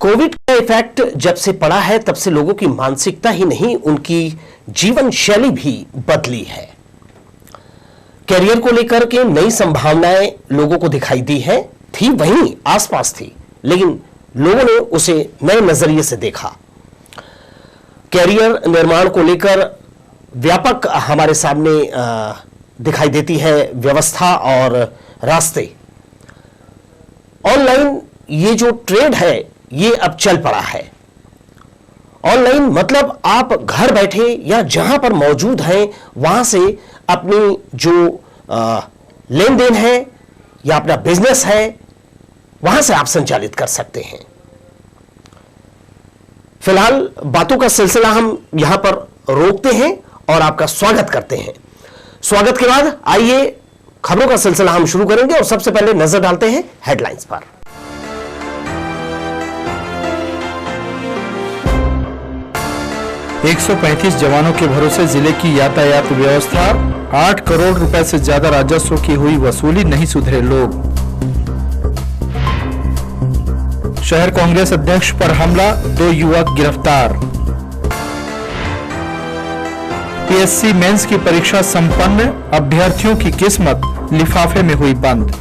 Covid का effect जब से पड़ा है तब से लोगों की मानसिकता ही नहीं, उनकी जीवन शैली भी बदली है। करियर को लेकर के नई संभावनाएं लोगों को दिखाई दी है, थी वहीं आसपास थी, लेकिन लोगों ने उसे नए नजरिए से देखा। करियर निर्माण को लेकर व्यापक हमारे सामने दिखाई देती है व्यवस्था और रास्ते। ऑनलाइन ये जो ट्रेड है ये अब चल पड़ा है। ऑनलाइन मतलब आप घर बैठे या जहां पर मौजूद हैं वहां से अपनी जो लेन देन है या अपना बिजनेस है वहां से आप संचालित कर सकते हैं। फिलहाल बातों का सिलसिला हम यहां पर रोकते हैं और आपका स्वागत करते हैं। स्वागत के बाद आइए खबरों का सिलसिला हम शुरू करेंगे और सबसे पहले नजर डालते हैं हेडलाइंस पर। एक 135 जवानों के भरोसे जिले की यातायात व्यवस्था, 8 करोड़ रुपए से ज्यादा राजस्व की हुई वसूली, नहीं सुधरे लोग। शहर कांग्रेस अध्यक्ष पर हमला, 2 युवक गिरफ्तार। पीएससी मेंस की परीक्षा संपन्न, अभ्यर्थियों की किस्मत लिफाफे में हुई बंद।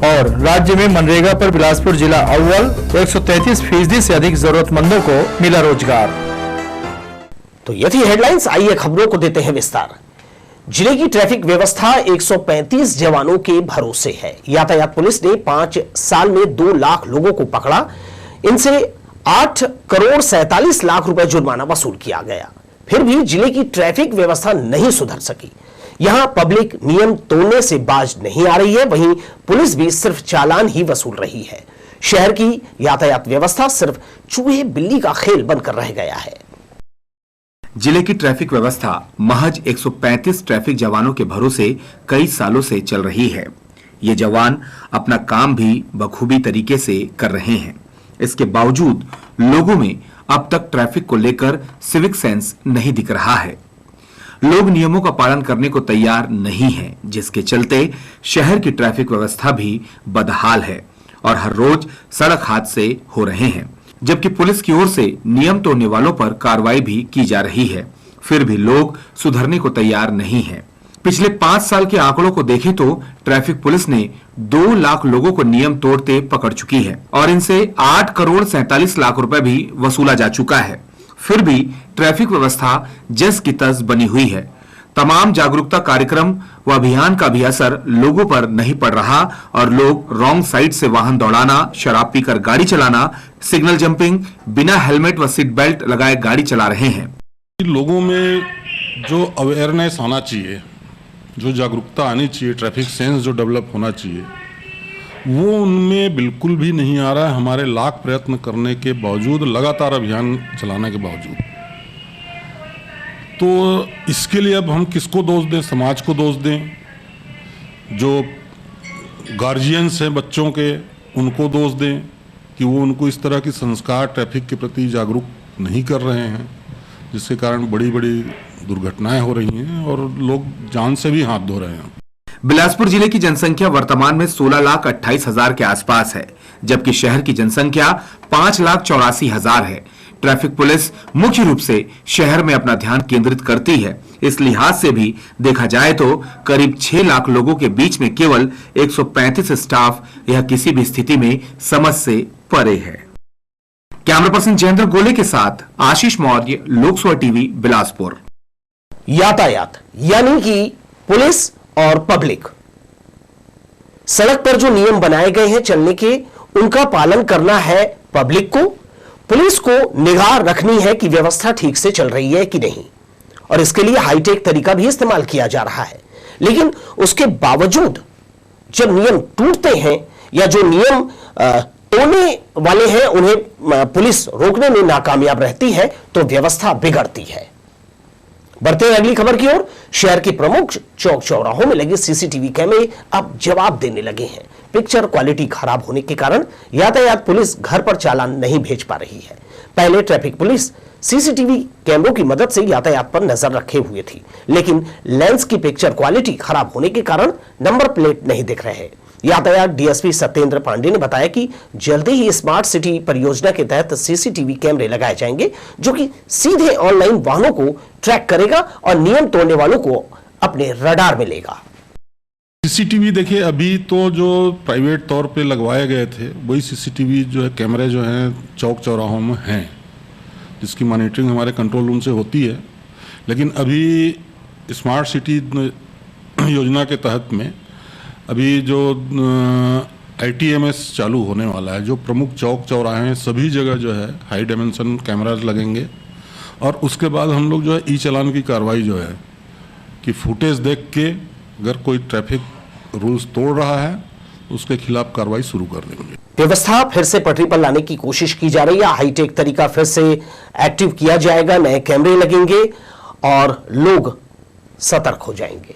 और राज्य में मनरेगा पर बिलासपुर जिला अव्वल, 133% से अधिक जरूरतमंदों को मिला रोजगार। तो ये थी हेडलाइंस, आइए खबरों को देते हैं विस्तार। जिले की ट्रैफिक व्यवस्था 135 जवानों के भरोसे है। यातायात पुलिस ने 5 साल में 2 लाख लोगों को पकड़ा, इनसे 8 करोड़ 47 लाख रुपए जुर्माना वसूल किया गया। फिर भी जिले की ट्रैफिक व्यवस्था नहीं सुधर सकी। यहां पब्लिक नियम तोड़ने से बाज नहीं आ रही है, वहीं पुलिस भी सिर्फ चालान ही वसूल रही है। शहर की यातायात व्यवस्था सिर्फ चूहे बिल्ली का खेल बनकर रह गया है। जिले की ट्रैफिक व्यवस्था महज 135 ट्रैफिक जवानों के भरोसे कई सालों से चल रही है। ये जवान अपना काम भी बखूबी तरीके से कर रहे हैं। इसके बावजूद लोगों में अब तक ट्रैफिक को लेकर सिविक सेंस नहीं दिख रहा है। लोग नियमों का पालन करने को तैयार नहीं हैं, जिसके चलते शहर की ट्रैफिक व्यवस्था भी बदहाल है और हर रोज सड़क हादसे हो रहे हैं, जबकि पुलिस की ओर से नियम तोड़ने वालों पर कार्रवाई भी की जा रही है। फिर भी लोग सुधरने को तैयार नहीं हैं। पिछले 5 साल के आंकड़ों को देखें तो ट्रैफिक पुलिस ने 2 लाख लोगों को नियम तोड़ते पकड़ चुकी है और इनसे 8 करोड़ 47 लाख रुपए भी वसूला जा चुका है। फिर भी ट्रैफिक व्यवस्था जस की तस बनी हुई है। तमाम जागरूकता कार्यक्रम व अभियान का भी असर लोगों पर नहीं पड़ रहा और लोग रॉन्ग साइड से वाहन दौड़ाना, शराब पीकर गाड़ी चलाना, सिग्नल जंपिंग, बिना हेलमेट व सीट बेल्ट लगाए गाड़ी चला रहे हैं। लोगों में जो अवेयरनेस आना चाहिए, जो जागरूकता आनी चाहिए, ट्रैफिक सेंस जो डेवलप होना चाहिए, वो उनमें बिल्कुल भी नहीं आ रहा है। हमारे लाख प्रयत्न करने के बावजूद, लगातार अभियान चलाने के बावजूद। तो इसके लिए अब हम किसको दोष दें? समाज को दोष दें? जो गार्जियंस हैं बच्चों के, उनको दोष दें कि वो उनको इस तरह की संस्कार ट्रैफिक के प्रति जागरूक नहीं कर रहे हैं, जिसके कारण बड़ी बड़ी दुर्घटनाएं हो रही हैं और लोग जान से भी हाथ धो रहे हैं। बिलासपुर जिले की जनसंख्या वर्तमान में 16,28,000 के आसपास है, जबकि शहर की जनसंख्या 5,84,000 है। ट्रैफिक पुलिस मुख्य रूप से शहर में अपना ध्यान केंद्रित करती है। इस लिहाज से भी देखा जाए तो करीब 6 लाख लोगों के बीच में केवल 135 स्टाफ यह किसी भी स्थिति में समझ से परे है। कैमरा पर्सन जयेंद्र गोले के साथ आशीष मौर्य, लोकसभा टीवी, बिलासपुर। यातायात यानी कि पुलिस और पब्लिक, सड़क पर जो नियम बनाए गए हैं चलने के, उनका पालन करना है पब्लिक को। पुलिस को निगाह रखनी है कि व्यवस्था ठीक से चल रही है कि नहीं, और इसके लिए हाईटेक तरीका भी इस्तेमाल किया जा रहा है। लेकिन उसके बावजूद जब नियम टूटते हैं या जो नियम तोड़ने वाले हैं उन्हें पुलिस रोकने में नाकामयाब रहती है तो व्यवस्था बिगड़ती है। बढ़ते हैं अगली खबर की ओर। शहर के प्रमुख चौक चौराहों में लगे सीसीटीवी कैमरे अब जवाब देने लगे हैं। पिक्चर क्वालिटी खराब होने के कारण यातायात पुलिस घर पर चालान नहीं भेज पा रही है। पहले ट्रैफिक पुलिस सीसीटीवी कैमरों की मदद से यातायात पर नजर रखे हुए थी, लेकिन लेंस की पिक्चर क्वालिटी खराब होने के कारण नंबर प्लेट नहीं दिख रहे। यातायात डीएसपी सत्येंद्र पांडे ने बताया कि जल्दी ही स्मार्ट सिटी परियोजना के तहत सीसीटीवी कैमरे लगाए जाएंगे, जो कि सीधे ऑनलाइन वाहनों को ट्रैक करेगा और नियम तोड़ने वालों को अपने रडार में लेगा। सीसीटीवी देखिए, अभी तो जो प्राइवेट तौर पे लगवाए गए थे वही सीसीटीवी जो है कैमरे जो हैं चौक चौराहों में हैं, जिसकी मॉनिटरिंग हमारे कंट्रोल रूम से होती है। लेकिन अभी स्मार्ट सिटी योजना के तहत में अभी जो ITMS चालू होने वाला है, जो प्रमुख चौक चौराहे हैं सभी जगह जो है हाई डायमेंशन कैमराज लगेंगे और उसके बाद हम लोग जो है ई-चालान की कार्रवाई जो है कि फुटेज देख के अगर कोई ट्रैफिक रूल्स तोड़ रहा है तो उसके खिलाफ कार्रवाई शुरू कर देंगे। व्यवस्था फिर से पटरी पर लाने की कोशिश की जा रही है। हाईटेक तरीका फिर से एक्टिव किया जाएगा, नए कैमरे लगेंगे और लोग सतर्क हो जाएंगे।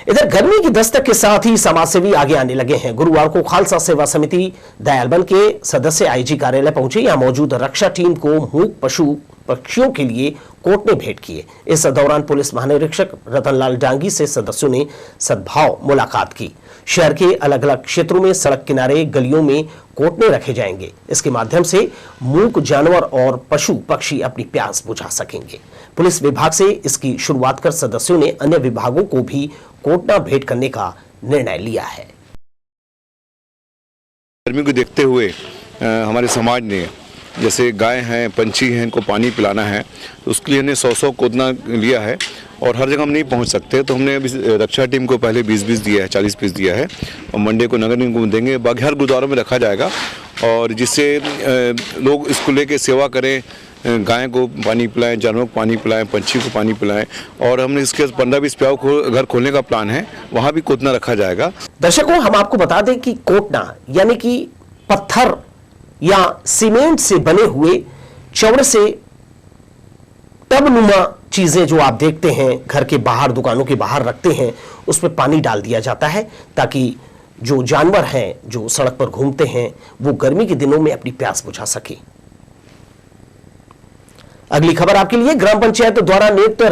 इधर गर्मी की दस्तक के साथ ही समाजसेवी आगे आने लगे हैं। गुरुवार को खालसा सेवा समिति दयालबंद के सदस्य आईजी कार्यालय पहुंचे। यहां मौजूद रक्षा टीम को मूक पशु पक्षियों के लिए कोटने भेंट किए। इस दौरान पुलिस महानिरीक्षक रतनलाल डांगी से सदस्यों ने सद्भाव मुलाकात की। शहर के अलग अलग क्षेत्रों में सड़क किनारे गलियों में कोटने रखे जाएंगे। इसके माध्यम से मूक जानवर और पशु पक्षी अपनी प्यास बुझा सकेंगे। पुलिस विभाग से इसकी शुरुआत कर सदस्यों ने अन्य विभागों को भी कोटना भेंट करने का निर्णय लिया है। गर्मी को देखते हुए हमारे समाज ने जैसे गाय हैं, पंछी हैं, इनको पानी पिलाना है, तो उसके लिए हमने 100 कोदना लिया है और हर जगह हम नहीं पहुंच सकते, तो हमने अभी रक्षा टीम को पहले 20 दिया है, 40 पीस दिया है और मंडे को नगर निगम को देंगे। बाकी हर गुरुद्वारों में रखा जाएगा और जिससे लोग इसको लेके सेवा करें, गाय को पानी पिलाएं, जानवरों को पानी पिलाएं, पंछी को पानी पिलाएं। और हमने इसके 15-20 प्याऊ को घर खोलने का प्लान है, वहाँ भी कोदना रखा जाएगा। दर्शकों, हम आपको बता दें कि कोटना यानी कि पत्थर या सीमेंट से बने हुए चौड़े से टबनुमा चीजें जो आप देखते हैं घर के बाहर, दुकानों के बाहर रखते हैं, उसमें पानी डाल दिया जाता है ताकि जो जानवर हैं जो सड़क पर घूमते हैं वो गर्मी के दिनों में अपनी प्यास बुझा सके। अगली खबर आपके लिए, ग्राम पंचायत द्वारा नियुक्त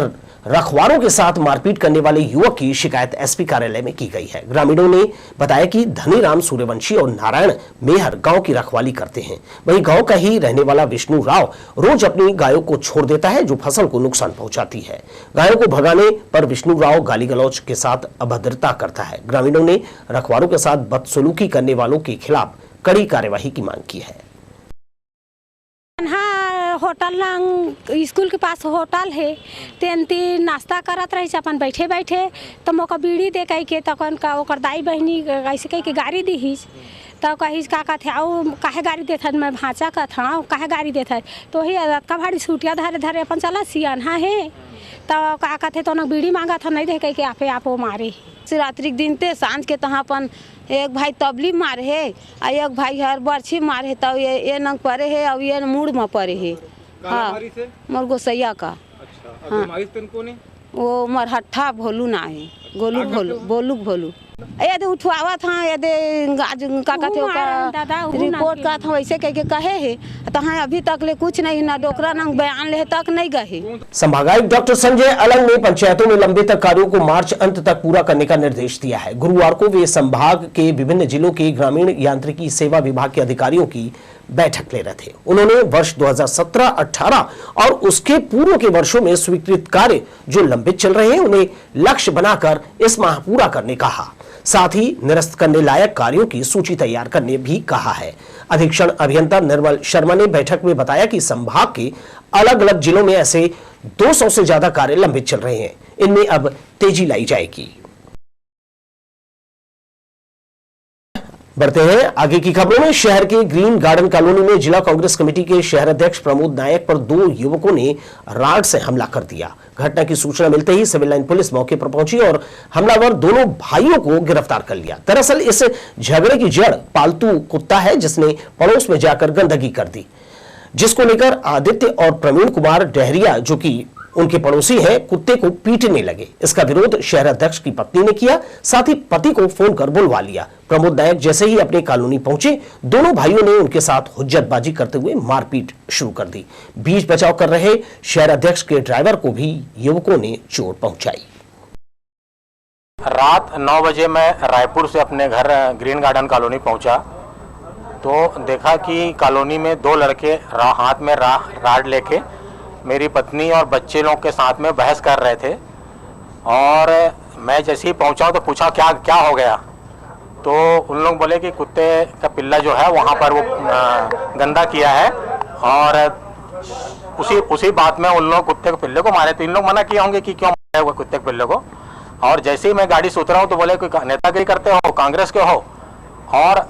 रखवारों के साथ मारपीट करने वाले युवक की शिकायत एसपी कार्यालय में की गई है। ग्रामीणों ने बताया कि धनीराम सूर्यवंशी और नारायण मेहर गांव की रखवाली करते हैं। वहीं गांव का ही रहने वाला विष्णु राव रोज अपनी गायों को छोड़ देता है, जो फसल को नुकसान पहुंचाती है। गायों को भगाने पर विष्णु राव गाली गलौज के साथ अभद्रता करता है। ग्रामीणों ने रखवारों के साथ बदसलूकी करने वालों के खिलाफ कड़ी कार्यवाही की मांग की है। होटल स्कूल के पास होटल है, तेंती नाश्ता करत रही अपन बैठे बैठे, तो मौका बीड़ी दे कही के तकन का ओकर दाई बहनी ऐसे कही के गाड़ी दी तो कही का कहते आओ काहे गाड़ी देता, मैं भाँचा का था काहे गाड़ी देता, तो ही का भाड़ी सूटिया धरे धरे अपन चला सियाना है, तो का कहते तो न बीड़ी मांगा था, नहीं दे कही के आपे आप मारे। शिवरात्रि के दिन ते सांझ के तहाँ अपन एक भाई तबली मारे है और एक भाई हर बर्छी मारे है, तब ये नंग परे है और ये मूड में परे है। हाँ, मोर गोसैया का। अच्छा, हाँ, वो मरहट्ठा भोलू ना है, गोलू भोलू बोलू भोलू यदि उठवावा था, यदि आज का कहते रिपोर्ट का था वैसे कह के कहे है, तो हाँ अभी तक ले कुछ नहीं, ना डोकरा ना बयान ले तक नहीं गए। संभागायुक्त डॉक्टर संजय अलंग ने पंचायतों में लंबित कार्यों को मार्च अंत तक पूरा करने का निर्देश दिया है। गुरुवार को वे संभाग के विभिन्न जिलों के ग्रामीण यांत्रिकी सेवा विभाग के अधिकारियों की बैठक ले रहे थे। उन्होंने वर्ष 2017-18 और उसके पूर्व के वर्षों में स्वीकृत कार्य जो लंबित चल रहे हैं उन्हें लक्ष्य बनाकर इस माह पूरा करने कहा। साथ ही निरस्त करने लायक कार्यों की सूची तैयार करने भी कहा है। अधीक्षण अभियंता निर्मल शर्मा ने बैठक में बताया कि संभाग के अलग अलग जिलों में ऐसे 200 से ज्यादा कार्य लंबित चल रहे हैं, इनमें अब तेजी लाई जाएगी। बढ़ते हैं आगे की खबरों में। शहर के ग्रीन गार्डन कॉलोनी में जिला कांग्रेस कमेटी के शहर अध्यक्ष प्रमोद नायक पर 2 युवकों ने राड से हमला कर दिया। घटना की सूचना मिलते ही सिविल लाइन पुलिस मौके पर पहुंची और हमलावर दोनों भाइयों को गिरफ्तार कर लिया। दरअसल इस झगड़े की जड़ पालतू कुत्ता है जिसने पड़ोस में जाकर गंदगी कर दी, जिसको लेकर आदित्य और प्रवीण कुमार डहरिया जो कि उनके पड़ोसी हैं, कुत्ते को पीटने लगे। इसका विरोध शहर अध्यक्ष की पत्नी ने किया, साथ ही पति को फोन कर बुलवा लिया। प्रमोद नायक जैसे ही अपने कॉलोनी पहुंचे, दोनों भाइयों ने उनके साथ हुज्जतबाजी करते हुए मारपीट शुरू कर दी। बीच बचाव कर रहे शहर अध्यक्ष के ड्राइवर को भी युवकों ने चोट पहुंचाई। रात 9 बजे मैं रायपुर से अपने घर ग्रीन गार्डन कॉलोनी पहुंचा तो देखा कि कॉलोनी में 2 लड़के हाथ में राड लेके मेरी पत्नी और बच्चे लोग के साथ में बहस कर रहे थे। और मैं जैसे ही पहुंचा तो पूछा क्या क्या हो गया, तो उन लोग बोले कि कुत्ते का पिल्ला जो है वहाँ पर वो गंदा किया है। और उसी बात में उन लोग कुत्ते के पिल्ले को मारे। तो इन लोग मना किए होंगे कि क्यों मारे हुए कुत्ते के पिल्ले को। और जैसे ही मैं गाड़ी से उतरा हूँ तो बोले कि नेतागिरी करते हो, कांग्रेस के हो। और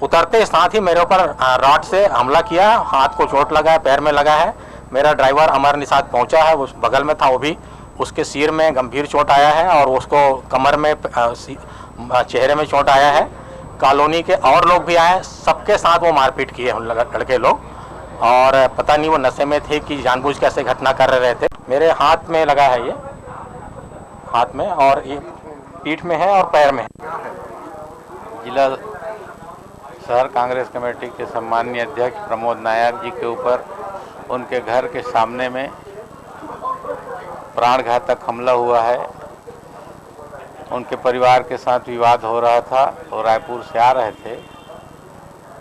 उतरते साथ ही मेरे ऊपर रॉड से हमला किया, हाथ को चोट लगा है, पैर में लगा है। मेरा ड्राइवर अमर निषाद पहुंचा है, उस बगल में था वो भी, उसके सिर में गंभीर चोट आया है और उसको कमर में चेहरे में चोट आया है। कॉलोनी के और लोग भी आए, सबके साथ वो मारपीट किए उन लड़के लोग। और पता नहीं वो नशे में थे कि जानबूझ के ऐसे घटना कर रहे थे। मेरे हाथ में लगा है, ये हाथ में और ये पीठ में है और पैर में है। जिला शहर कांग्रेस कमेटी के सम्माननीय अध्यक्ष प्रमोद नायक जी के ऊपर उनके घर के सामने में प्राणघातक हमला हुआ है। उनके परिवार के साथ विवाद हो रहा था और रायपुर से आ रहे थे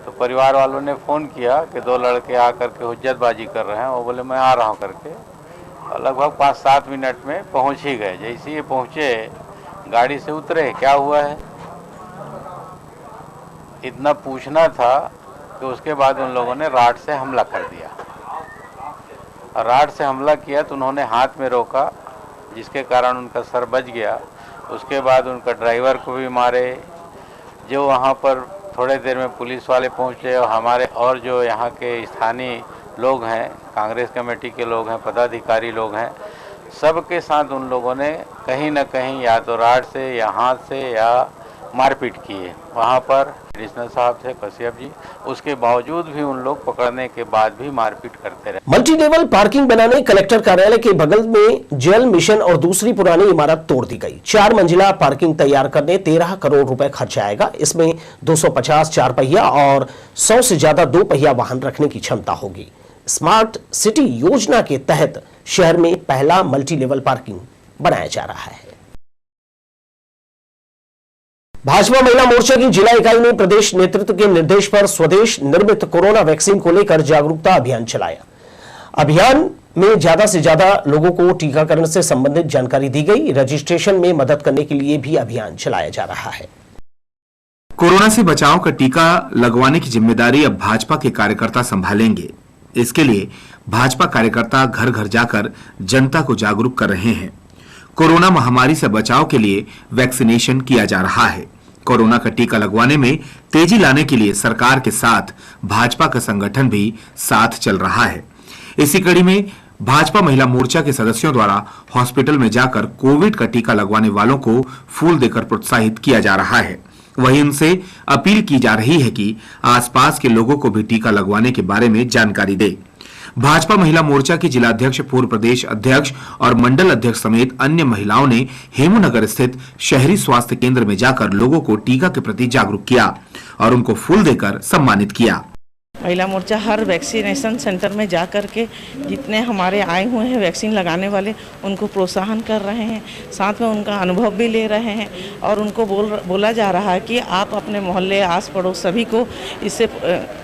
तो परिवार वालों ने फ़ोन किया कि 2 लड़के आकर के हुज्जतबाजी कर रहे हैं। वो बोले मैं आ रहा हूं करके, और लगभग 5-7 मिनट में पहुंच ही गए। जैसे ही पहुंचे गाड़ी से उतरे, क्या हुआ है इतना पूछना था कि उसके बाद उन लोगों ने राड से हमला कर दिया। और राड से हमला किया तो उन्होंने हाथ में रोका, जिसके कारण उनका सर बच गया। उसके बाद उनका ड्राइवर को भी मारे। जो वहाँ पर थोड़े देर में पुलिस वाले पहुँचे और हमारे और जो यहाँ के स्थानीय लोग हैं, कांग्रेस कमेटी के लोग हैं, पदाधिकारी लोग हैं, सबके साथ उन लोगों ने कहीं ना कहीं या तो राड से या हाथ से या मारपीट की है। वहाँ पर एडिशनल साहब थे कश्यप जी, उसके बावजूद भी उन लोग पकड़ने के बाद भी मारपीट करते रहे। मल्टी लेवल पार्किंग बनाने कलेक्टर कार्यालय के बगल में जल मिशन और दूसरी पुरानी इमारत तोड़ दी गई। 4 मंजिला पार्किंग तैयार करने 13 करोड़ रुपए खर्च आएगा। इसमें 250 4 पहिया और 100 से ज्यादा 2 पहिया वाहन रखने की क्षमता होगी। स्मार्ट सिटी योजना के तहत शहर में पहला मल्टी लेवल पार्किंग बनाया जा रहा है। भाजपा महिला मोर्चा की जिला इकाई ने प्रदेश नेतृत्व के निर्देश पर स्वदेश निर्मित कोरोना वैक्सीन को लेकर जागरूकता अभियान चलाया। अभियान में ज्यादा से ज्यादा लोगों को टीकाकरण से संबंधित जानकारी दी गई। रजिस्ट्रेशन में मदद करने के लिए भी अभियान चलाया जा रहा है। कोरोना से बचाव का टीका लगवाने की जिम्मेदारी अब भाजपा के कार्यकर्ता संभालेंगे। इसके लिए भाजपा कार्यकर्ता घर घर जाकर जनता को जागरूक कर रहे हैं। कोरोना महामारी से बचाव के लिए वैक्सीनेशन किया जा रहा है। कोरोना का टीका लगवाने में तेजी लाने के लिए सरकार के साथ भाजपा का संगठन भी साथ चल रहा है। इसी कड़ी में भाजपा महिला मोर्चा के सदस्यों द्वारा हॉस्पिटल में जाकर कोविड का टीका लगवाने वालों को फूल देकर प्रोत्साहित किया जा रहा है। वहीं उनसे अपील की जा रही है कि आसपास के लोगों को भी टीका लगवाने के बारे में जानकारी दें। भाजपा महिला मोर्चा की जिलाध्यक्ष, पूर्व प्रदेश अध्यक्ष और मंडल अध्यक्ष समेत अन्य महिलाओं ने हेमूनगर स्थित शहरी स्वास्थ्य केंद्र में जाकर लोगों को टीका के प्रति जागरूक किया और उनको फूल देकर सम्मानित किया। महिला मोर्चा हर वैक्सीनेशन सेंटर में जा कर के जितने हमारे आए हुए हैं वैक्सीन लगाने वाले, उनको प्रोत्साहन कर रहे हैं, साथ में उनका अनुभव भी ले रहे हैं और उनको बोला जा रहा है कि आप अपने मोहल्ले, आस पड़ोस सभी को इससे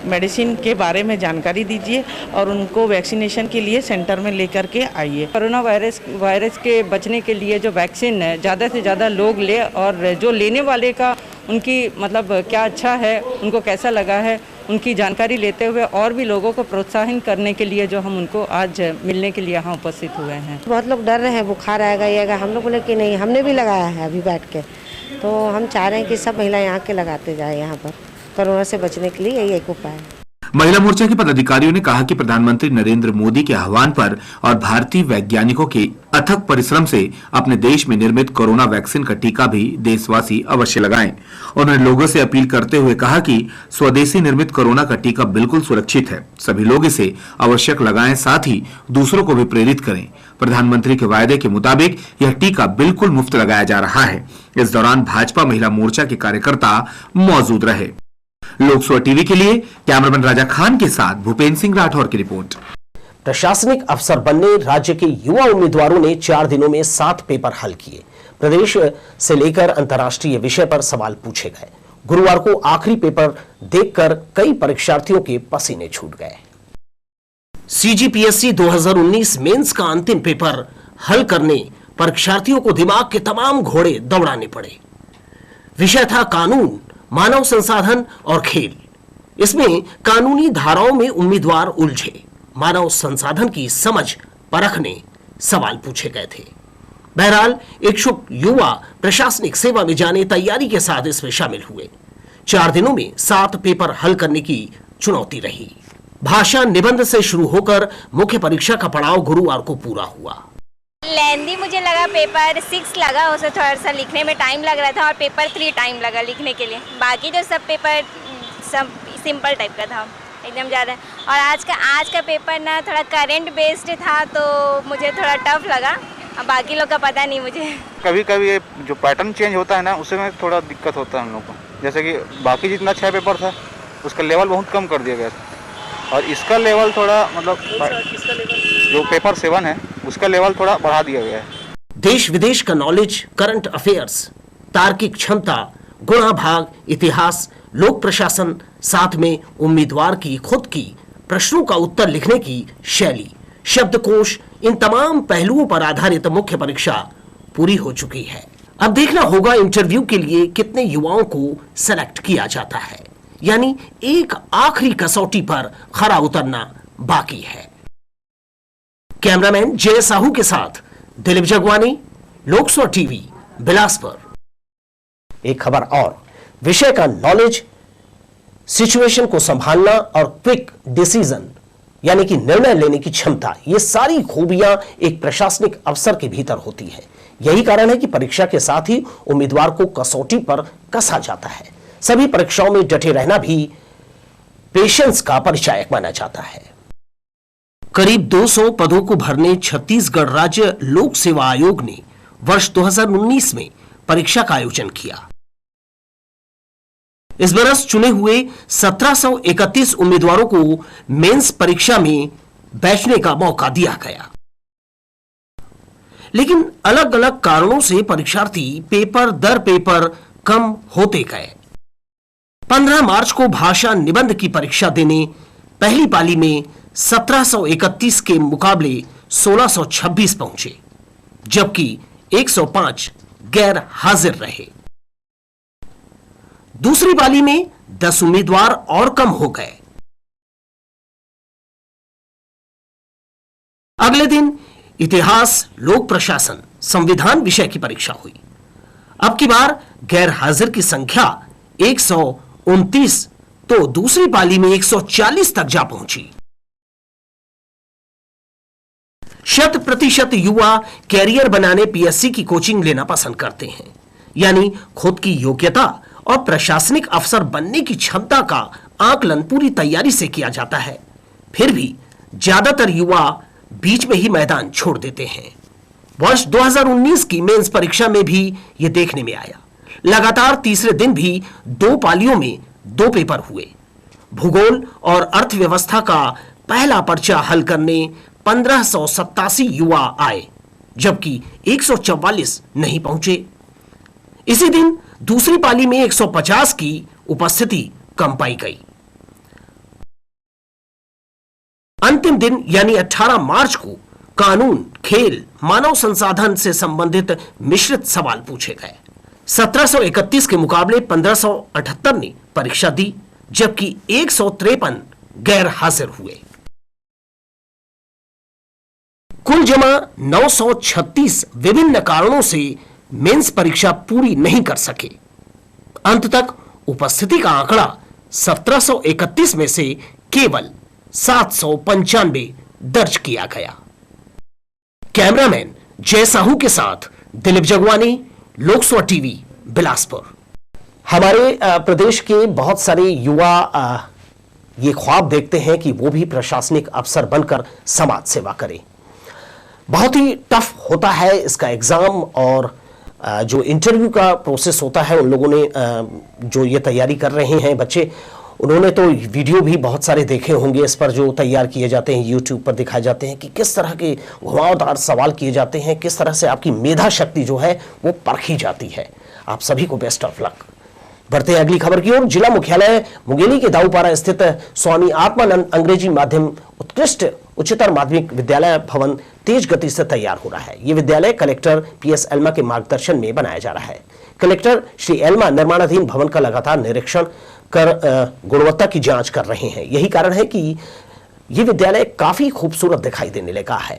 मेडिसिन के बारे में जानकारी दीजिए और उनको वैक्सीनेशन के लिए सेंटर में लेकर के आइए। कोरोना वायरस के बचने के लिए जो वैक्सीन है ज़्यादा से ज़्यादा लोग ले और जो लेने वाले का उनकी मतलब क्या अच्छा है, उनको कैसा लगा है, उनकी जानकारी लेते हुए और भी लोगों को प्रोत्साहन करने के लिए जो हम उनको आज मिलने के लिए यहाँ उपस्थित हुए हैं। बहुत लोग डर रहे हैं बुखार आएगा ये आएगा, हम लोग बोले कि नहीं, हमने भी लगाया है अभी बैठ के। तो हम चाह रहे हैं कि सब महिला यहाँ के लगाते जाए। यहाँ पर कोरोना से बचने के लिए यही एक उपाय है। महिला मोर्चा के पदाधिकारियों ने कहा कि प्रधानमंत्री नरेंद्र मोदी के आह्वान पर और भारतीय वैज्ञानिकों के अथक परिश्रम से अपने देश में निर्मित कोरोना वैक्सीन का टीका भी देशवासी अवश्य लगाएं। उन्होंने लोगों से अपील करते हुए कहा कि स्वदेशी निर्मित कोरोना का टीका बिल्कुल सुरक्षित है, सभी लोग इसे आवश्यक लगाएं, साथ ही दूसरों को भी प्रेरित करें। प्रधानमंत्री के वायदे के मुताबिक यह टीका बिल्कुल मुफ्त लगाया जा रहा है। इस दौरान भाजपा महिला मोर्चा के कार्यकर्ता मौजूद रहे। लोकसभा टीवी के लिए कैमरामैन राजा खान के साथ भूपेंद्र सिंह राठौर की रिपोर्ट। प्रशासनिक अफसर बनने राज्य के युवा उम्मीदवारों ने 4 दिनों में 7 पेपर हल किए। प्रदेश से लेकर अंतर्राष्ट्रीय विषय पर सवाल पूछे गए। गुरुवार को आखिरी पेपर देखकर कई परीक्षार्थियों के पसीने छूट गए। सीजीपीएससी 2019 मेंस का अंतिम पेपर हल करने परीक्षार्थियों को दिमाग के तमाम घोड़े दौड़ाने पड़े। विषय था कानून, मानव संसाधन और खेल। इसमें कानूनी धाराओं में उम्मीदवार उलझे, मानव संसाधन की समझ परखने सवाल पूछे गए थे। बहरहाल इच्छुक युवा प्रशासनिक सेवा में जाने तैयारी के साथ इसमें शामिल हुए। 4 दिनों में 7 पेपर हल करने की चुनौती रही। भाषा निबंध से शुरू होकर मुख्य परीक्षा का पड़ाव गुरुवार को पूरा हुआ। लेंदी मुझे लगा, पेपर 6 लगा, उसे थोड़ा सा लिखने में टाइम लग रहा था और पेपर 3 टाइम लगा लिखने के लिए। बाकी जो सब पेपर सब सिंपल टाइप का था, एकदम ज़्यादा। और आज का पेपर ना थोड़ा करंट बेस्ड था तो मुझे थोड़ा टफ लगा। अब बाकी लोग का पता नहीं मुझे। कभी कभी ये जो पैटर्न चेंज होता है ना, उसमें थोड़ा दिक्कत होता है हम लोग को। जैसे कि बाकी जितना 6 पेपर था उसका लेवल बहुत कम कर दिया गया था और इसका लेवल थोड़ा मतलब जो पेपर 7 है उसका लेवल थोड़ा बढ़ा दिया गया है। देश विदेश का नॉलेज, करंट अफेयर्स, तार्किक क्षमता, गुणाभाग, इतिहास, लोक प्रशासन, साथ में उम्मीदवार की खुद की प्रश्नों का उत्तर लिखने की शैली, शब्दकोश, इन तमाम पहलुओं पर आधारित मुख्य परीक्षा पूरी हो चुकी है। अब देखना होगा इंटरव्यू के लिए कितने युवाओं को सेलेक्ट किया जाता है, यानी एक आखिरी कसौटी पर खरा उतरना बाकी है। कैमरामैन जय साहू के साथ दिलीप जगवानी, लोकसभा टीवी, बिलासपुर। एक खबर और, विषय का नॉलेज, सिचुएशन को संभालना और क्विक डिसीजन यानी कि निर्णय लेने की क्षमता, ये सारी खूबियां एक प्रशासनिक अफसर के भीतर होती है। यही कारण है कि परीक्षा के साथ ही उम्मीदवार को कसौटी पर कसा जाता है। सभी परीक्षाओं में डटे रहना भी पेशेंस का परिचायक माना जाता है। करीब 200 पदों को भरने छत्तीसगढ़ राज्य लोक सेवा आयोग ने वर्ष 2019 में परीक्षा का आयोजन किया। इस बरस चुने हुए 1731 उम्मीदवारों को मेंस परीक्षा में बैठने का मौका दिया गया, लेकिन अलग अलग कारणों से परीक्षार्थी पेपर दर पेपर कम होते गए। 15 मार्च को भाषा निबंध की परीक्षा देने पहली पाली में 1731 के मुकाबले 1626 पहुंचे, जबकि 105 गैर हाजिर रहे। दूसरी पाली में 10 उम्मीदवार और कम हो गए। अगले दिन इतिहास, लोक प्रशासन, संविधान विषय की परीक्षा हुई। अब की बार गैर हाजिर की संख्या 129 तो दूसरी पाली में 140 तक जा पहुंची। 100% युवा कैरियर बनाने पीएससी की कोचिंग लेना पसंद करते हैं, यानी खुद की योग्यता और प्रशासनिक अफसर बनने की क्षमता का आकलन पूरी तैयारी से किया जाता है। फिर भी ज्यादातर युवा बीच में ही मैदान छोड़ देते हैं। वर्ष 2019 की मेंस परीक्षा में भी यह देखने में आया। लगातार तीसरे दिन भी 2 पालियों में 2 पेपर हुए। भूगोल और अर्थव्यवस्था का पहला पर्चा हल करने 1587 युवा आए, जबकि 144 नहीं पहुंचे। इसी दिन दूसरी पाली में 150 की उपस्थिति कम पाई गई। अंतिम दिन यानी 18 मार्च को कानून, खेल, मानव संसाधन से संबंधित मिश्रित सवाल पूछे गए। 1731 के मुकाबले 1578 ने परीक्षा दी, जबकि 153 गैर हाजिर हुए। कुल जमा 936 विभिन्न कारणों से मेंस परीक्षा पूरी नहीं कर सके। अंत तक उपस्थिति का आंकड़ा 1731 में से केवल 795 दर्ज किया गया। कैमरामैन जय साहू के साथ दिलीप जगवानी, लोकसभा टीवी, बिलासपुर। हमारे प्रदेश के बहुत सारे युवा ये ख्वाब देखते हैं कि वो भी प्रशासनिक अफसर बनकर समाज सेवा करें। बहुत ही टफ होता है इसका एग्जाम, और जो इंटरव्यू का प्रोसेस होता है, उन लोगों ने जो ये तैयारी कर रहे हैं बच्चे, उन्होंने तो वीडियो भी बहुत सारे देखे होंगे इस पर, जो तैयार किए जाते हैं, यूट्यूब पर दिखाए जाते हैं कि किस तरह के घुमावदार सवाल किए जाते हैं, किस तरह से आपकी मेधा शक्ति जो है वो परखी जाती है। आप सभी को बेस्ट ऑफ लक। बढ़ते हैं अगली खबर की ओर। जिला मुख्यालय मुंगेली के दाऊपारा स्थित स्वामी आत्मानंद अंग्रेजी माध्यम उत्कृष्ट उच्चतर माध्यमिक विद्यालय भवन तेज गति से तैयार हो रहा है। ये विद्यालय कलेक्टर पीएस एल्मा के मार्गदर्शन में बनाया जा रहा है। कलेक्टर श्री एल्मा निर्माणाधीन भवन का लगातार निरीक्षण कर गुणवत्ता की जांच कर रहे हैं। यही कारण है कि ये विद्यालय काफी खूबसूरत दिखाई देने लगा है।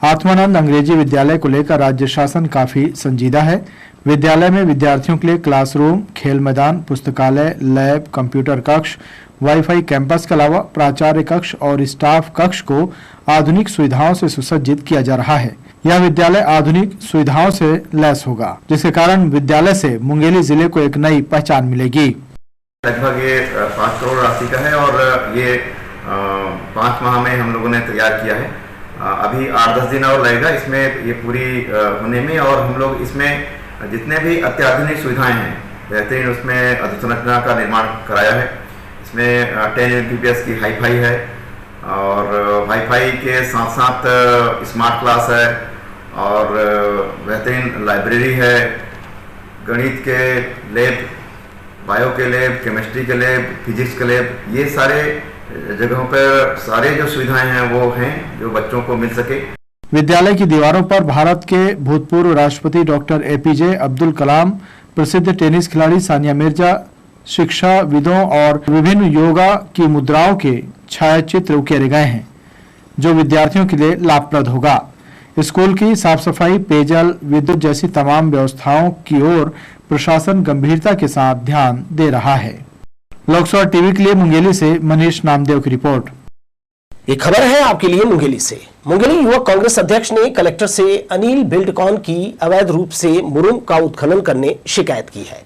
आत्मानंद अंग्रेजी विद्यालय को लेकर राज्य शासन काफी संजीदा है। विद्यालय में विद्यार्थियों के लिए क्लासरूम, खेल मैदान, पुस्तकालय, लैब, कंप्यूटर कक्ष, वाईफाई कैंपस के अलावा प्राचार्य कक्ष और स्टाफ कक्ष को आधुनिक सुविधाओं से सुसज्जित किया जा रहा है। यह विद्यालय आधुनिक सुविधाओं से लैस होगा, जिसके कारण विद्यालय से मुंगेली जिले को एक नई पहचान मिलेगी। लगभग ये 5 करोड़ राशि का है और ये 5 माह में हम लोगों ने तैयार किया है। अभी 8-10 दिन और लगेगा इसमें ये पूरी होने में, और हम लोग इसमें जितने भी अत्याधुनिक सुविधाएं हैं बेहतरीन उसमें अधोसंरचना का निर्माण कराया है। इसमें 10 Mbps की हाईफाई है और वाईफाई के साथ साथ स्मार्ट क्लास है और बेहतरीन लाइब्रेरी है, गणित के लैब, बायो के लैब, केमिस्ट्री के लैब, फिजिक्स के लैब, ये सारे जगहों पर सारे जो सुविधाएं हैं वो हैं जो बच्चों को मिल सके। विद्यालय की दीवारों पर भारत के भूतपूर्व राष्ट्रपति डॉक्टर APJ अब्दुल कलाम, प्रसिद्ध टेनिस खिलाड़ी सानिया मिर्जा, शिक्षाविदों और विभिन्न योगा की मुद्राओं के छायाचित्र उकेरे गए हैं, जो विद्यार्थियों के लिए लाभप्रद होगा। स्कूल की साफ सफाई, पेयजल, विद्युत जैसी तमाम व्यवस्थाओं की ओर प्रशासन गंभीरता के साथ ध्यान दे रहा है। लोकसभा टीवी के लिए मुंगेली से मनीष नामदेव की रिपोर्ट। एक खबर है आपके लिए मुंगेली से। मुंगेली युवक कांग्रेस अध्यक्ष ने कलेक्टर से अनिल बिल्डकॉन की अवैध रूप से मुरुम का उत्खनन करने शिकायत की है।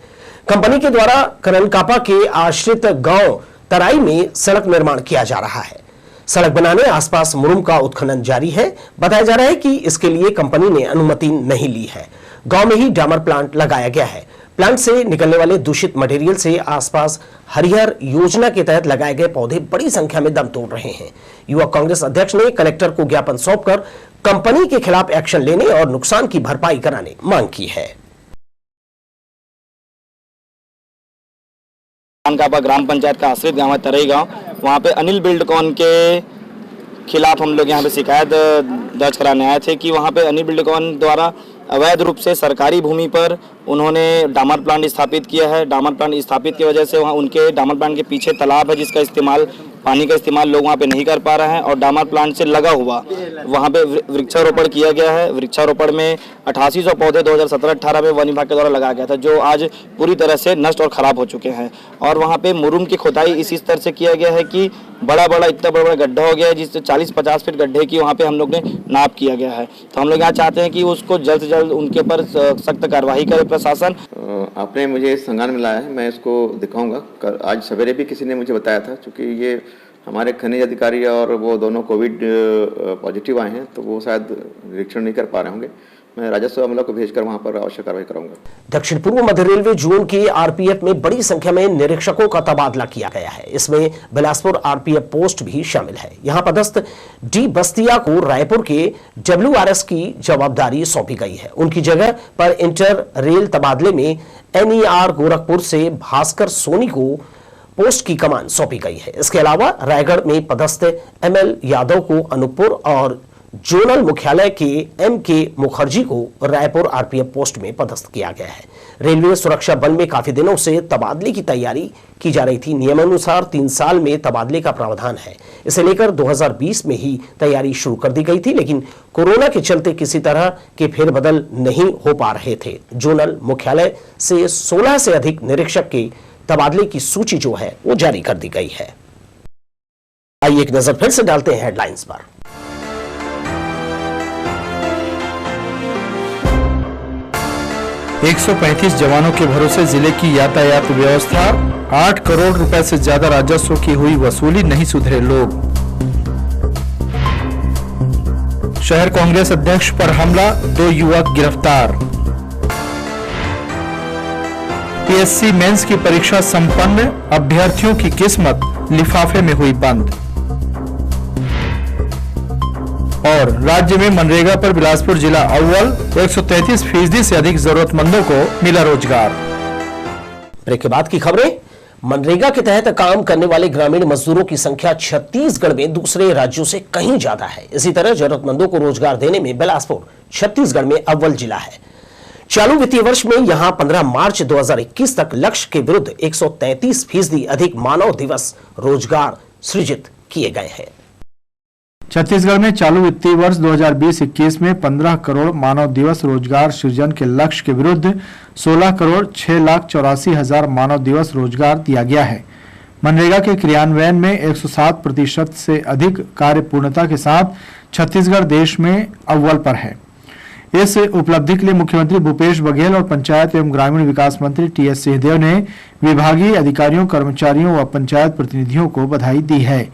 कंपनी के द्वारा करनकापा के आश्रित गांव तराई में सड़क निर्माण किया जा रहा है। सड़क बनाने आसपास मुरुम का उत्खनन जारी है। बताया जा रहा है कि इसके लिए कंपनी ने अनुमति नहीं ली है। गांव में ही डामर प्लांट लगाया गया है। प्लांट से निकलने वाले दूषित मटेरियल से आसपास हरिहर योजना के तहत लगाए गए पौधे बड़ी संख्या में दम तोड़ रहे हैं। युवक कांग्रेस अध्यक्ष ने कलेक्टर को ज्ञापन सौंपकर कंपनी के खिलाफ एक्शन लेने और नुकसान की भरपाई कराने मांग की है। करनकापा ग्राम पंचायत का आश्रित गांव है तरई गांव, वहां पे अनिल बिल्डकॉन के खिलाफ हम लोग यहां पे शिकायत दर्ज कराने आए थे कि वहां पे अनिल बिल्डकॉन द्वारा अवैध रूप से सरकारी भूमि पर उन्होंने डामर प्लांट स्थापित किया है। डामर प्लांट स्थापित की वजह से वहाँ उनके डामर प्लांट के पीछे तालाब है, जिसका इस्तेमाल, पानी का इस्तेमाल लोग वहाँ पे नहीं कर पा रहे हैं। और डामर प्लांट से लगा हुआ वहाँ पे वृक्षारोपण किया गया है। वृक्षारोपण में 8800 पौधे 2017-18 में वन विभाग के द्वारा लगाया गया था, जो आज पूरी तरह से नष्ट और खराब हो चुके हैं। और वहाँ पे मुरुम की खुदाई इसी स्तर से किया गया है कि इतना बड़ा गड्ढा हो गया है, जिससे 40-50 फीट गड्ढे की वहाँ पे हम लोग ने नाप किया गया है। तो हम लोग यहाँ चाहते हैं कि उसको जल्द से जल्द उनके ऊपर सख्त कार्रवाई करे प्रशासन। आपने मुझे संज्ञान में लाया है, मैं इसको दिखाऊंगा। आज सवेरे भी किसी ने मुझे बताया था, क्योंकि ये हमारे खनिज अधिकारी और वो दोनों कोविड पॉजिटिव आए हैं, तो वो शायद निरीक्षण नहीं कर पा रहे होंगे। मैं राजस्व अमला को भेजकर वहां पर आवश्यक कार्रवाई कराऊंगा। दक्षिण पूर्व मध्य रेलवे जोन के आरपीएफ में बड़ी संख्या में निरीक्षकों का तबादला किया गया है। इसमें बिलासपुर आरपीएफ पोस्ट भी शामिल है। यहां पदस्थ डी बस्तिया को रायपुर के WRS की जवाबदारी सौंपी गई है। उनकी जगह पर इंटर रेल तबादले में NER गोरखपुर से भास्कर सोनी को पोस्ट की कमान सौंपी गई है। इसके अलावा रायगढ़ में पदस्थ ML यादव को अनूपपुर और जोनल मुख्यालय के MK मुखर्जी को रायपुर आरपीएफ पोस्ट में पदस्थ किया गया है। रेलवे सुरक्षा बल में काफी दिनों से तबादले की तैयारी की जा रही थी। नियमानुसार 3 साल में तबादले का प्रावधान है। इसे लेकर 2020 में ही तैयारी शुरू कर दी गई थी, लेकिन कोरोना के चलते किसी तरह के फेरबदल नहीं हो पा रहे थे। जोनल मुख्यालय से 16 से अधिक निरीक्षक के तबादले की सूची जो है वो जारी कर दी गई है। आइए एक नजर फिर से डालते हैं हेडलाइंस पर। एक 135 जवानों के भरोसे जिले की यातायात व्यवस्था, 8 करोड़ रुपए से ज्यादा राजस्व की हुई वसूली, नहीं सुधरे लोग। शहर कांग्रेस अध्यक्ष पर हमला, 2 युवक गिरफ्तार। पीएससी मेंस की परीक्षा संपन्न, अभ्यर्थियों की किस्मत लिफाफे में हुई बंद। और राज्य में मनरेगा पर बिलासपुर जिला अव्वल, 133% से अधिक जरूरतमंदों को मिला रोजगार। ब्रेक के बाद की खबरें। मनरेगा के तहत काम करने वाले ग्रामीण मजदूरों की संख्या छत्तीसगढ़ में दूसरे राज्यों से कहीं ज्यादा है। इसी तरह जरूरतमंदों को रोजगार देने में बिलासपुर छत्तीसगढ़ में अव्वल जिला है। चालू वित्तीय वर्ष में यहां 15 मार्च 2021 तक लक्ष्य के विरुद्ध 133% अधिक मानव दिवस रोजगार सृजित किए गए हैं। छत्तीसगढ़ में चालू वित्तीय वर्ष 2020-21 में 15 करोड़ मानव दिवस रोजगार सृजन के लक्ष्य के विरुद्ध 16 करोड़ 6,84,000 मानव दिवस रोजगार दिया गया है। मनरेगा के क्रियान्वयन में 107% से अधिक कार्य पूर्णता के साथ छत्तीसगढ़ देश में अव्वल पर है। इस उपलब्धि के लिए मुख्यमंत्री भूपेश बघेल और पंचायत एवं ग्रामीण विकास मंत्री टीएस सिंहदेव ने विभागीय अधिकारियों, कर्मचारियों व पंचायत प्रतिनिधियों को बधाई दी है।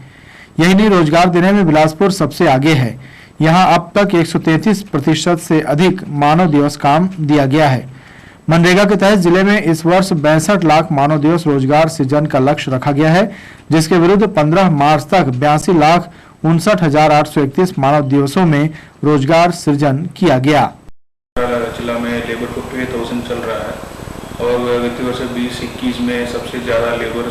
यही नहीं, रोजगार देने में बिलासपुर सबसे आगे है। यहां अब तक 133% से अधिक मानव दिवस काम दिया गया है। मनरेगा के तहत जिले में इस वर्ष 62 लाख मानव दिवस रोजगार सृजन का लक्ष्य रखा गया है, जिसके विरुद्ध 15 मार्च तक 82,59,831 मानव दिवसों में रोजगार सृजन किया गया। जिला में लेबर को 2000 चल रहा है और वित्तीय वर्ष 20-21 में सबसे ज़्यादा लेबर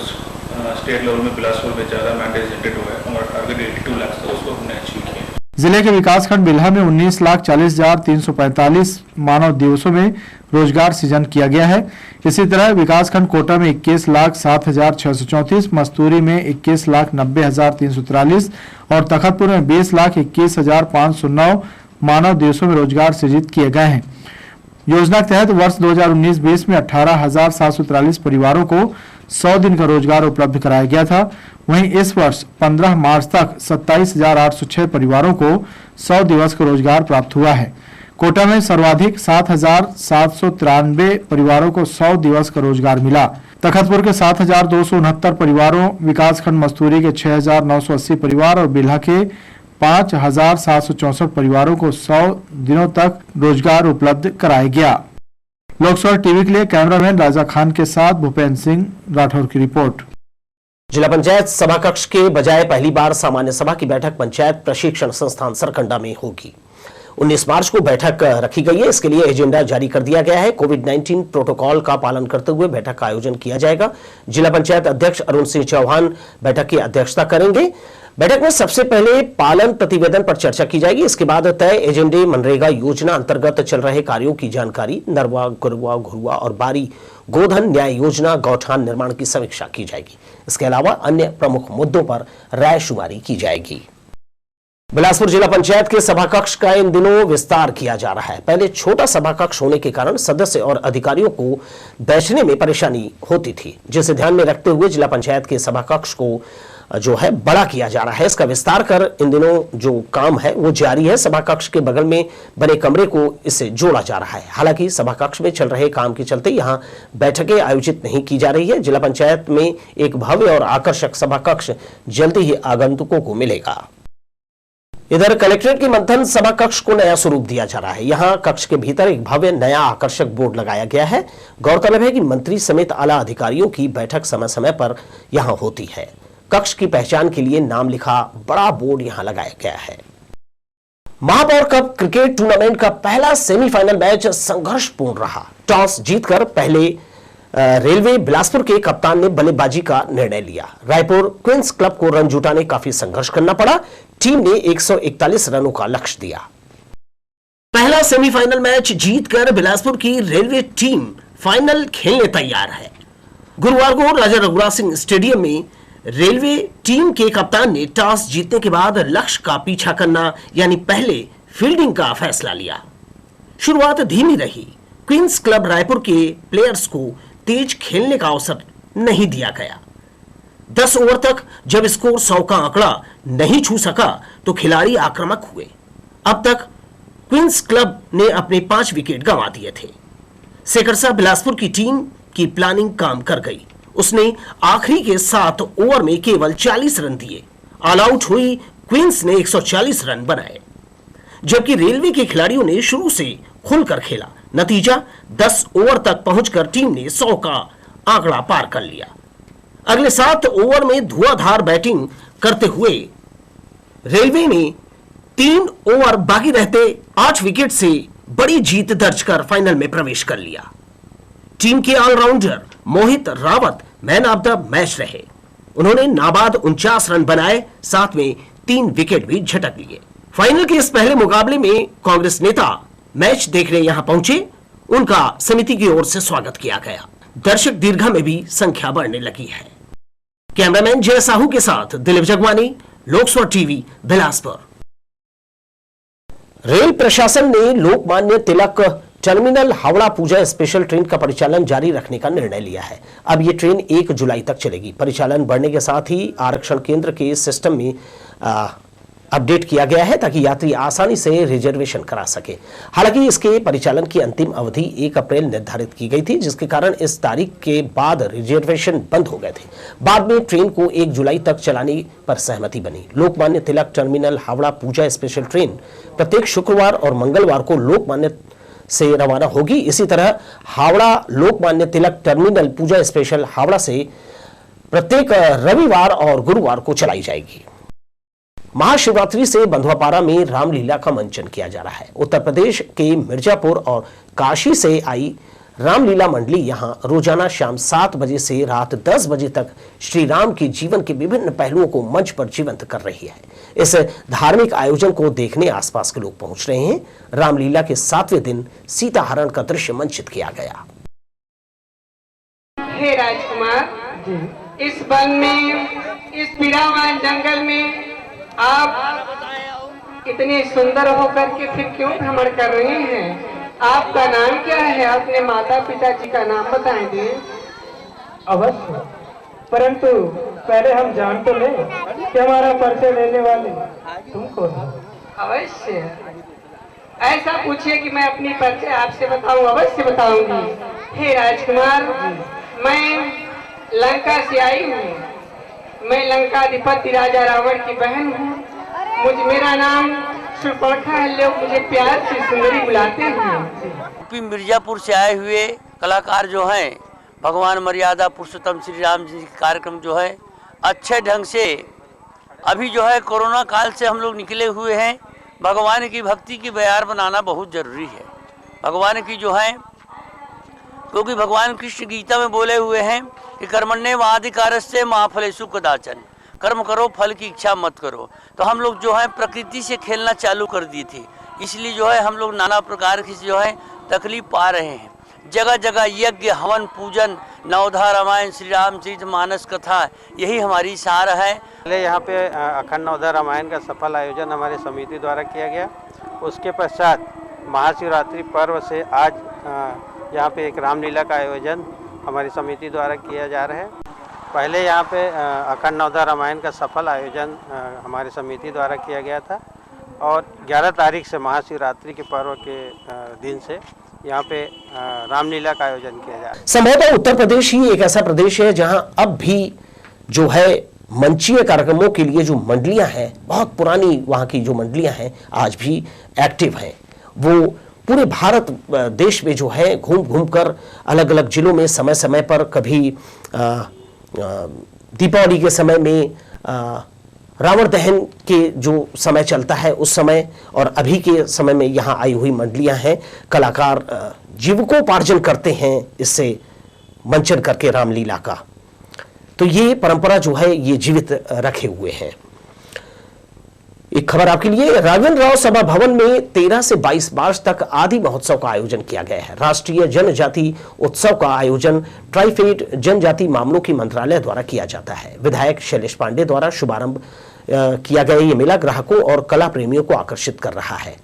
स्टेट लेवल में बिलासपुर में ज़्यादा मैंडेट जनरेट हुआ है। हमारा टारगेट 82 लाख था, उसको हमने अचीव किया। जिले के विकासखंड बिल्हा में 19,40,345 मानव दिवसों में रोजगार सृजन किया गया है। इसी तरह विकासखंड कोटा में 21,07,634, मस्तूरी में 21,90,343 और तखतपुर में 20,21,509 मानव दिवसों में रोजगार सृजित किए गए हैं। योजना के तहत वर्ष 2019-20 में 18,743 परिवारों को 100 दिन का रोजगार उपलब्ध कराया गया था। वहीं इस वर्ष 15 मार्च तक 27,806 परिवारों को 100 दिवस का रोजगार प्राप्त हुआ है। कोटा में सर्वाधिक 7,793 परिवारों को 100 दिवस का रोजगार मिला। तखतपुर के 7,269 परिवारों, विकासखंड मस्तूरी के 6,980 परिवार और बिल्हा के 5,764 परिवारों को 100 दिनों तक रोजगार उपलब्ध कराया गया। लोकसभा टीवी के लिए कैमरामैन राजा खान के साथ भूपेंद्र सिंह राठौर की रिपोर्ट। जिला पंचायत सभा कक्ष के बजाय पहली बार सामान्य सभा की बैठक पंचायत प्रशिक्षण संस्थान सरकंडा में होगी। 19 मार्च को बैठक रखी गई है। इसके लिए एजेंडा जारी कर दिया गया है। कोविड-19 प्रोटोकॉल का पालन करते हुए बैठक का आयोजन किया जाएगा। जिला पंचायत अध्यक्ष अरुण सिंह चौहान बैठक की अध्यक्षता करेंगे। बैठक में सबसे पहले पालन प्रतिवेदन पर चर्चा की जाएगी। इसके बाद तय एजेंडे, मनरेगा योजना अंतर्गत चल रहे कार्यों की जानकारी, नरवा, गुरवा, घुरुआ और बारी गोधन न्याय योजना, गौठान निर्माण की समीक्षा की जाएगी। इसके अलावा अन्य प्रमुख मुद्दों पर रायशुमारी की जाएगी। बिलासपुर जिला पंचायत के सभा कक्ष का इन दिनों विस्तार किया जा रहा है। पहले छोटा सभा कक्ष होने के कारण सदस्य और अधिकारियों को बैठने में परेशानी होती थी, जिसे ध्यान में रखते हुए जिला पंचायत के सभा कक्ष को जो है बड़ा किया जा रहा है। इसका विस्तार कर इन दिनों जो काम है वो जारी है। सभा कक्ष के बगल में बने कमरे को इससे जोड़ा जा रहा है। हालांकि सभा कक्ष में चल रहे काम के चलते यहां बैठकें आयोजित नहीं की जा रही है। जिला पंचायत में एक भव्य और आकर्षक सभा कक्ष जल्दी ही आगंतुकों को मिलेगा। इधर कलेक्ट्रेट के मंथन सभा कक्ष को नया स्वरूप दिया जा रहा है। यहां कक्ष के भीतर एक भव्य नया आकर्षक बोर्ड लगाया गया है। गौरतलब है कि मंत्री समेत आला अधिकारियों की बैठक समय समय पर यहां होती है। कक्ष की पहचान के लिए नाम लिखा बड़ा बोर्ड यहां लगाया गया है। महापौर कप क्रिकेट टूर्नामेंट का पहला सेमीफाइनल मैच संघर्षपूर्ण रहा। टॉस जीतकर पहले रेलवे बिलासपुर के कप्तान ने बल्लेबाजी का निर्णय लिया। रायपुर क्वींस क्लब को रन जुटाने काफी संघर्ष करना पड़ा। टीम ने 141 रनों का लक्ष्य दिया। पहला सेमीफाइनल मैच जीतकर बिलासपुर की रेलवे टीम फाइनल खेलने तैयार है। गुरुवार को राजा रघुराज सिंह स्टेडियम में रेलवे टीम के कप्तान ने टॉस जीतने के बाद लक्ष्य का पीछा करना यानी पहले फील्डिंग का फैसला लिया। शुरुआत धीमी रही। क्वींस क्लब रायपुर के प्लेयर्स को तेज खेलने का अवसर नहीं दिया गया। 10 ओवर तक जब स्कोर 100 का आंकड़ा नहीं छू सका तो खिलाड़ी आक्रामक हुए। अब तक क्वींस क्लब ने अपने 5 विकेट गंवा दिए थे। सेकरसा बिलासपुर की टीम की प्लानिंग काम कर गई। उसने आखिरी के 7 ओवर में केवल 40 रन दिए। ऑल आउट हुई क्वींस ने 140 रन बनाए, जबकि रेलवे के खिलाड़ियों ने शुरू से खुलकर खेला। नतीजा 10 ओवर तक पहुंचकर टीम ने 100 का आंकड़ा पार कर लिया। अगले 7 ओवर में धुआंधार बैटिंग करते हुए रेलवे ने 3 ओवर बाकी रहते 8 विकेट से बड़ी जीत दर्ज कर फाइनल में प्रवेश कर लिया। टीम के allrounder Mohit Rawat man of the match रहे। उन्होंने नाबाद 49 रन बनाए, साथ में 3 विकेट भी झटक लिए। फाइनल के इस पहले मुकाबले में कांग्रेस नेता मैच देखने यहां पहुंचे। उनका समिति की ओर से स्वागत किया गया। दर्शक दीर्घा में भी संख्या बढ़ने लगी है। कैमरामैन जय साहू के साथ दिलीप जगवानी, लोकसभा टीवी, बिलासपुर। रेल प्रशासन ने लोकमान्य तिलक टर्मिनल हावड़ा पूजा स्पेशल ट्रेन का परिचालन जारी रखने का निर्णय लिया है। अब ये ट्रेन 1 जुलाई तक चलेगी। परिचालन बढ़ने के साथ ही आरक्षण केंद्र के सिस्टम में अपडेट किया गया है ताकि यात्री आसानी से रिजर्वेशन करा सके। हालांकि इसके परिचालन की अंतिम अवधि 1 अप्रैल निर्धारित की गई थी, जिसके कारण इस तारीख के बाद रिजर्वेशन बंद हो गए थे। बाद में ट्रेन को 1 जुलाई तक चलाने पर सहमति बनी। लोकमान्य तिलक टर्मिनल हावड़ा पूजा स्पेशल ट्रेन प्रत्येक शुक्रवार और मंगलवार को लोकमान्य से रवाना होगी। इसी तरह हावड़ा लोकमान्य तिलक टर्मिनल पूजा स्पेशल हावड़ा से प्रत्येक रविवार और गुरुवार को चलाई जाएगी। महाशिवरात्रि से बंधुआपारा में रामलीला का मंचन किया जा रहा है। उत्तर प्रदेश के मिर्जापुर और काशी से आई रामलीला मंडली यहां रोजाना शाम 7 बजे से रात 10 बजे तक श्री राम के जीवन के विभिन्न पहलुओं को मंच पर जीवंत कर रही है। इस धार्मिक आयोजन को देखने आसपास के लोग पहुंच रहे हैं। रामलीला के 7वें दिन सीता हरण का दृश्य मंचित किया गया। हे राजकुमार, इस वन में, इस पीड़ावान जंगल में आप इतने सुंदर होकर के फिर क्यों भ्रमण कर रहे हैं? आपका नाम क्या है? अपने माता पिता जी का नाम बताएंगे। अवश्य, परंतु पहले हम जान तो लें कि हमारा परिचय लेने वाले तुम कौन हो? अवश्य, ऐसा पूछिए कि मैं अपनी परिचय आपसे बताऊं। अवश्य बताऊंगी। हे राजकुमार, मैं लंका से आई हूँ। मैं लंकाधिपति राजा रावण की बहन हूँ। मेरा नाम शूर्पणखा है। लोग मुझे प्यार से सुंदरी बुलाते हैं। यूपी मिर्जापुर से आए हुए कलाकार जो हैं, भगवान मर्यादा पुरुषोत्तम श्री राम जी के कार्यक्रम जो है अच्छे ढंग से, अभी जो है कोरोना काल से हम लोग निकले हुए हैं। भगवान की भक्ति की बयार बनाना बहुत जरूरी है। भगवान की जो है, क्योंकि भगवान कृष्ण गीता में बोले हुए हैं कि कर्मण्येवाधिकारस्ते मा फलेषु कदाचन, कर्म करो फल की इच्छा मत करो। तो हम लोग जो है प्रकृति से खेलना चालू कर दी थी, इसलिए जो है हम लोग नाना प्रकार की जो है तकलीफ पा रहे हैं। जगह जगह यज्ञ, हवन, पूजन, नवधा रामायण, श्री रामचरित मानस कथा, यही हमारी सार है। पहले यहाँ पे अखंड नवधा रामायण का सफल आयोजन हमारी समिति द्वारा किया गया। उसके पश्चात महाशिवरात्रि पर्व से आज यहाँ पे एक रामलीला का आयोजन हमारी समिति द्वारा किया जा रहा है। पहले यहाँ पे अखंड नवधा रामायण का सफल आयोजन हमारी समिति द्वारा किया गया था और 11 तारीख से महाशिवरात्रि के पर्व के दिन से यहाँ पे रामलीला का आयोजन किया जा रहा है। संभवतः उत्तर प्रदेश ही एक ऐसा प्रदेश है जहां अब भी जो है मंचीय कार्यक्रमों के लिए जो मंडलियां हैं, बहुत पुरानी वहां की जो मंडलियां हैं आज भी एक्टिव हैं। वो पूरे भारत देश में जो है घूम घूम कर अलग अलग जिलों में समय समय पर, कभी दीपावली के समय में, रावण दहन के जो समय चलता है उस समय, और अभी के समय में यहाँ आई हुई मंडलियां हैं। कलाकार जीविकोपार्जन करते हैं इससे मंचन करके रामलीला का। तो ये परंपरा जो है ये जीवित रखे हुए हैं। एक खबर आपके लिए, राघवेंद्र राव सभा भवन में 13 से 22 मार्च तक आदि महोत्सव का आयोजन किया गया है। राष्ट्रीय जनजाति उत्सव का आयोजन ट्राइफेड जनजाति मामलों की मंत्रालय द्वारा किया जाता है। विधायक शैलेश पांडे द्वारा शुभारंभ किया गया ये मेला ग्राहकों और कला प्रेमियों को आकर्षित कर रहा है।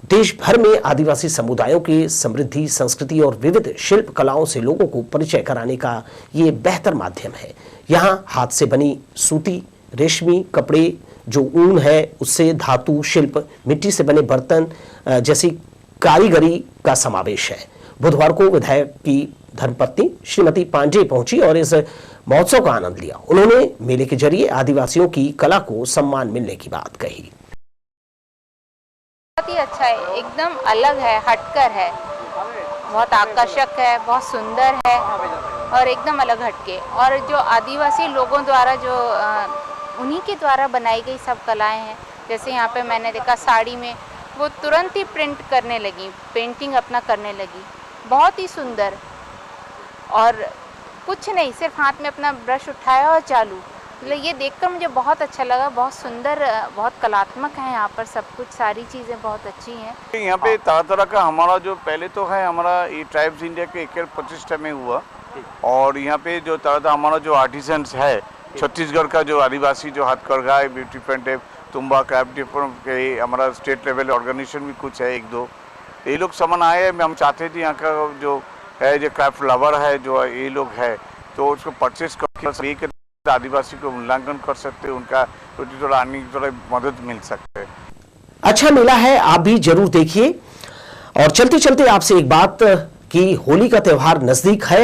देश भर में आदिवासी समुदायों की समृद्धि, संस्कृति और विविध शिल्प कलाओं से लोगों को परिचय कराने का ये बेहतर माध्यम है। यहाँ हाथ से बनी सूती, रेशमी कपड़े, जो ऊन है उससे धातु शिल्प, मिट्टी से बने बर्तन जैसी कारीगरी का समावेश है। बुधवार को विधायक की धर्मपत्नी श्रीमती पांडे पहुंची और इस महोत्सव का आनंद लिया। उन्होंने मेले के जरिए आदिवासियों की कला को सम्मान मिलने की बात कही। बहुत ही अच्छा है, एकदम अलग है, हटकर है। बहुत आकर्षक है, बहुत सुंदर है और एकदम अलग हटके। और जो आदिवासी लोगों द्वारा जो उन्हीं के द्वारा बनाई गई सब कलाएं हैं, जैसे यहाँ पे मैंने देखा साड़ी में वो तुरंत ही प्रिंट करने लगी, पेंटिंग अपना करने लगी, बहुत ही सुंदर। और कुछ नहीं, सिर्फ हाथ में अपना ब्रश उठाया और चालू। मतलब ये देखकर मुझे बहुत अच्छा लगा, बहुत सुंदर, बहुत कलात्मक है यहाँ पर सब कुछ, सारी चीज़ें बहुत अच्छी हैं। यहाँ पे तरह तरह का हमारा जो पहले तो है हमारा ये ट्राइब्स इंडिया के 21 प्रतिष्ठा में हुआ, और यहाँ पे जो तरह हमारा जो आर्टिसंस है छत्तीसगढ़ का, जो आदिवासी जो हथकरघा है, ब्यूटी पेंट, तुम्बा क्राफ्ट के हमारा स्टेट लेवल ऑर्गेनाइजेशन भी कुछ है, एक दो ये लोग सामान आए हैं। हम चाहते थे यहाँ का जो है जो क्राफ्ट लवर है जो ये लोग है तो उसको परचेज करके एक आदिवासी को मूल्यांकन कर सकते हैं, उनका थोड़ा आने की थोड़ा मदद मिल सकते है। अच्छा मेला है, आप भी जरूर देखिए। और चलते चलते आपसे एक बात कि होली का त्योहार नजदीक है,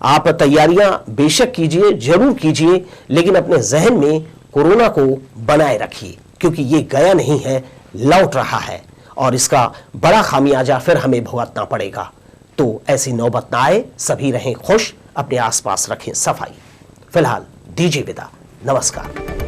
आप तैयारियां बेशक कीजिए, जरूर कीजिए, लेकिन अपने जहन में कोरोना को बनाए रखिए, क्योंकि ये गया नहीं है, लौट रहा है और इसका बड़ा खामियाजा फिर हमें भुगतना पड़ेगा। तो ऐसी नौबत ना आए, सभी रहें खुश, अपने आसपास रखें सफाई। फिलहाल दीजिए विदा, नमस्कार।